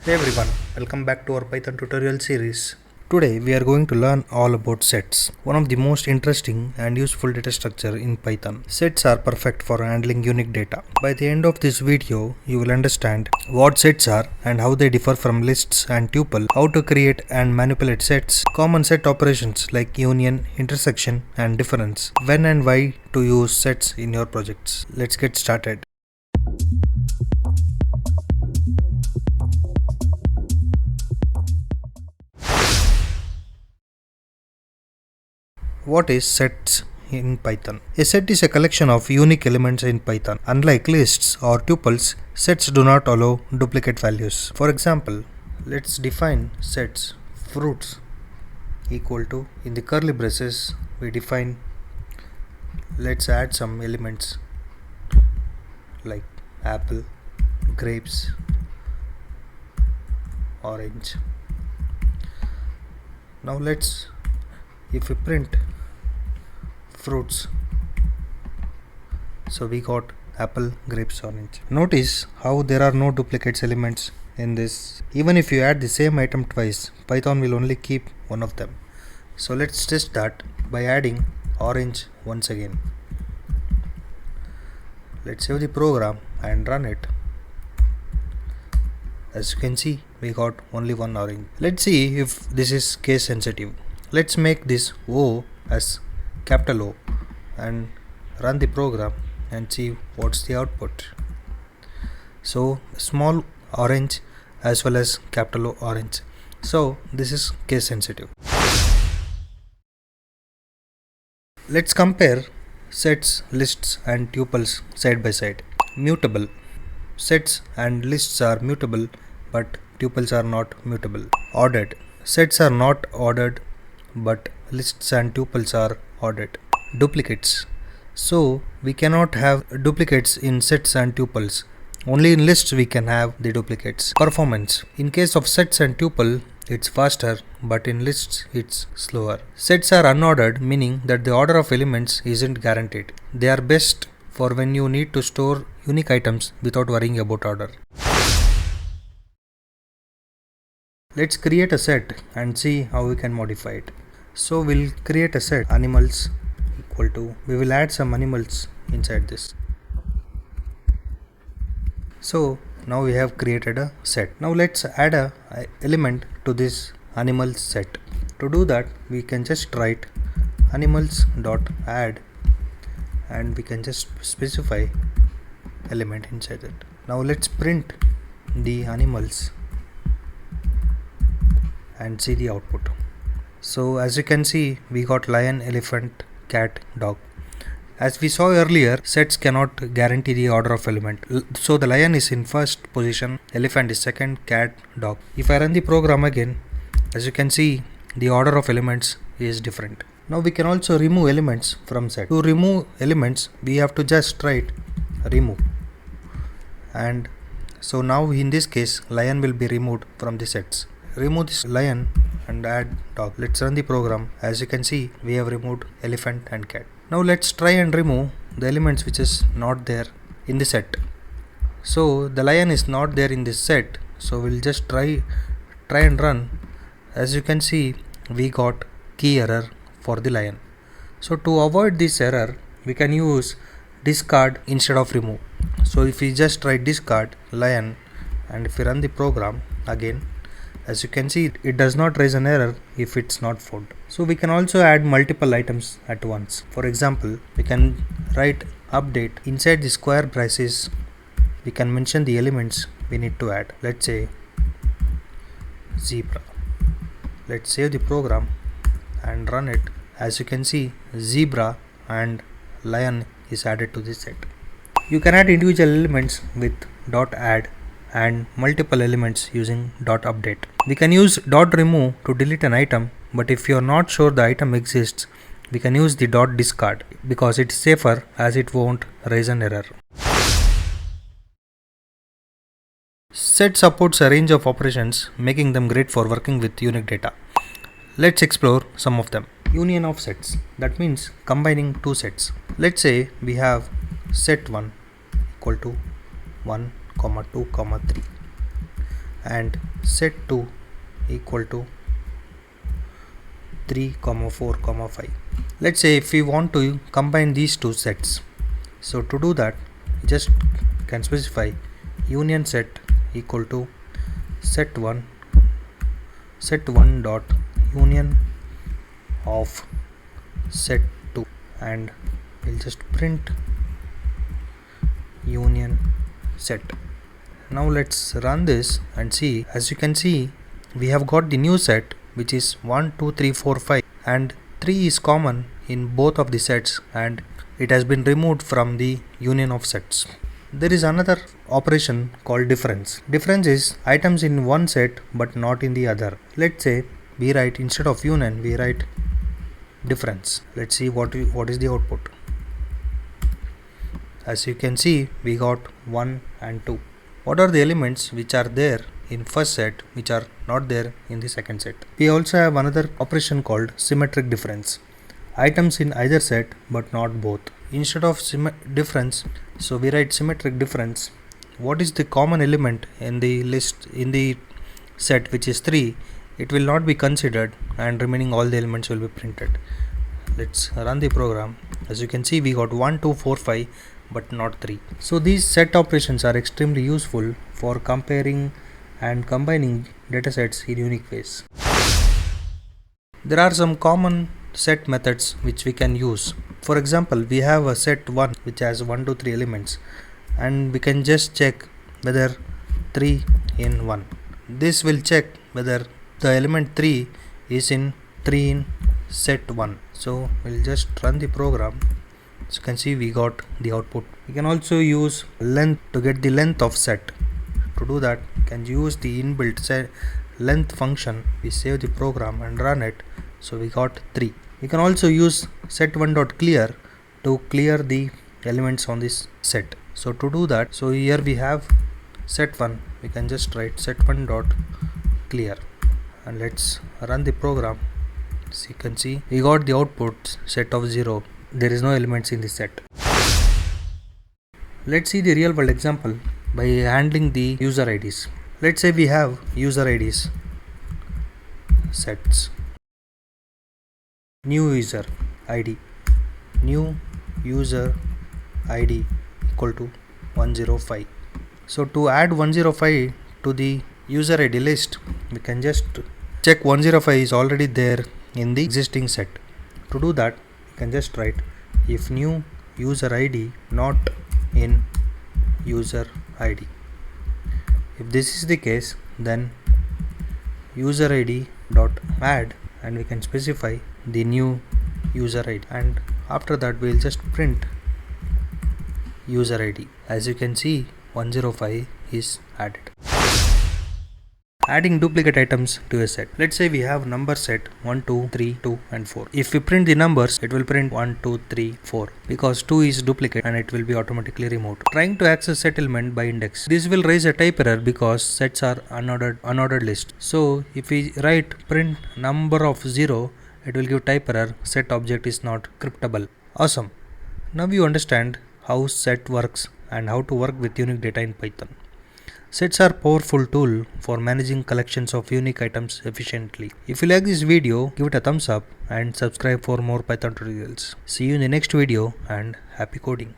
Hey everyone, welcome back to our Python tutorial series. Today we are going to learn all about sets, one of the most interesting and useful data structure in Python. Sets are perfect for handling unique data. By the end of this video, you will understand what sets are and how they differ from lists and tuple, how to create and manipulate sets, common set operations like union, intersection and difference, when and why to use sets in your projects. Let's get started. What is sets in Python? A set is a collection of unique elements in Python. Unlike lists or tuples, sets do not allow duplicate values. For example, let's define sets fruits equal to, in the curly braces we define, let's add some elements like apple, grapes, orange. Now if we print fruits, so we got apple, grapes, orange. Notice how there are no duplicates elements in this. Even if you add the same item twice, Python will only keep one of them. So let's test that by adding orange once again. Let's save the program and run it. As you can see, we got only one orange. Let's see if this is case sensitive. Let's make this O as capital O and run the program and see what's the output. So small orange as well as capital O orange. So this is case sensitive. Let's compare sets, lists and tuples side by side. Mutable. Sets and lists are mutable, but tuples are not mutable. Ordered. Sets are not ordered, but lists and tuples are ordered. Duplicates. So we cannot have duplicates in sets and tuples. Only in lists we can have the duplicates. Performance. In case of sets and tuple, it's faster, but in lists it's slower. Sets are unordered, meaning that the order of elements isn't guaranteed. They are best for when you need to store unique items without worrying about order. Let's create a set and see how we can modify it. So we'll create a set animals equal to, we will add some animals inside this. So now we have created a set. Now let's add a element to this animals set. To do that, we can just write animals dot add and we can just specify element inside it. Now let's print the animals and see the output. So as you can see, we got lion, elephant, cat, dog. As we saw earlier, sets cannot guarantee the order of element. So the lion is in first position, elephant is second, cat, dog. If I run the program again, as you can see, the order of elements is different. Now we can also remove elements from set. To remove elements, we have to just write remove. And so now in this case, lion will be removed from the sets. Remove this lion and add dog. Let's run the program. As you can see, we have removed elephant and cat. Now let's try and remove the elements which is not there in the set. So the lion is not there in this set. So we'll just try and run. As you can see, we got key error for the lion. So to avoid this error, we can use discard instead of remove. So if we just write discard lion and if we run the program again, as you can see, it does not raise an error if it's not found. So we can also add multiple items at once. For example, we can write update. Inside the square braces, we can mention the elements we need to add. Let's say zebra. Let's save the program and run it. As you can see, zebra and lion is added to this set. You can add individual elements with dot add and multiple elements using dot update. We can use dot remove to delete an item, but if you are not sure the item exists, we can use the dot discard because it's safer as it won't raise an error. Set supports a range of operations, making them great for working with unique data. Let's explore some of them. Union of sets, that means combining two sets. Let's say we have set 1 equal to 1, 2, 3. and set2 equal to 3, 4, 5. Let's say if we want to combine these two sets. So to do that, just can specify union set equal to set1 dot union of set2, and we'll just print union set. Now let's run this and see. As you can see, we have got the new set which is 1, 2, 3, 4, 5, and 3 is common in both of the sets, and it has been removed from the union of sets. There is another operation called difference. Difference is items in one set but not in the other. Let's say we write, instead of union we write difference. Let's see what is the output. As you can see, we got 1 and 2. What are the elements which are there in first set which are not there in the second set? We also have another operation called symmetric difference. Items in either set but not both. Instead of difference, so we write symmetric difference. What is the common element in the list in the set which is 3? It will not be considered, and remaining all the elements will be printed. Let's run the program. As you can see, we got 1, 2, 4, 5 but not 3. So these set operations are extremely useful for comparing and combining datasets in unique ways. There are some common set methods which we can use. For example, we have a set 1 which has 1, 2, 3 elements, and we can just check whether 3 in 1. This will check whether the element 3 is in 3 in set 1. So we'll just run the program. As you can see, we got the output. We can also use length to get the length of set. To do that, you can use the inbuilt set length function. We save the program and run it. So we got 3. We can also use set1.clear to clear the elements on this set. So to do that, so here we have set1. We can just write set1.clear and let's run the program. So you can see we got the output set of 0. There is no elements in the set. Let's see the real world example by handling the user IDs. Let's say we have user IDs sets. New user ID equal to 105. So to add 105 to the user ID list, we can just check 105 is already there in the existing set. To do that, you can just write if new user ID not in user ID. If this is the case, then user ID dot add, and we can specify the new user ID, and after that we'll just print user ID. As you can see, 105 is added. Adding duplicate items to a set. Let's say we have number set 1, 2, 3, 2 and 4. If we print the numbers, it will print 1, 2, 3, 4 because 2 is duplicate and it will be automatically removed. Trying to access set element by index. This will raise a type error because sets are unordered list. So if we write print number of 0, it will give type error, set object is not cryptable. Awesome. Now you understand how set works and how to work with unique data in Python. Sets are powerful tool for managing collections of unique items efficiently. If you like this video, give it a thumbs up and subscribe for more Python tutorials. See you in the next video and happy coding.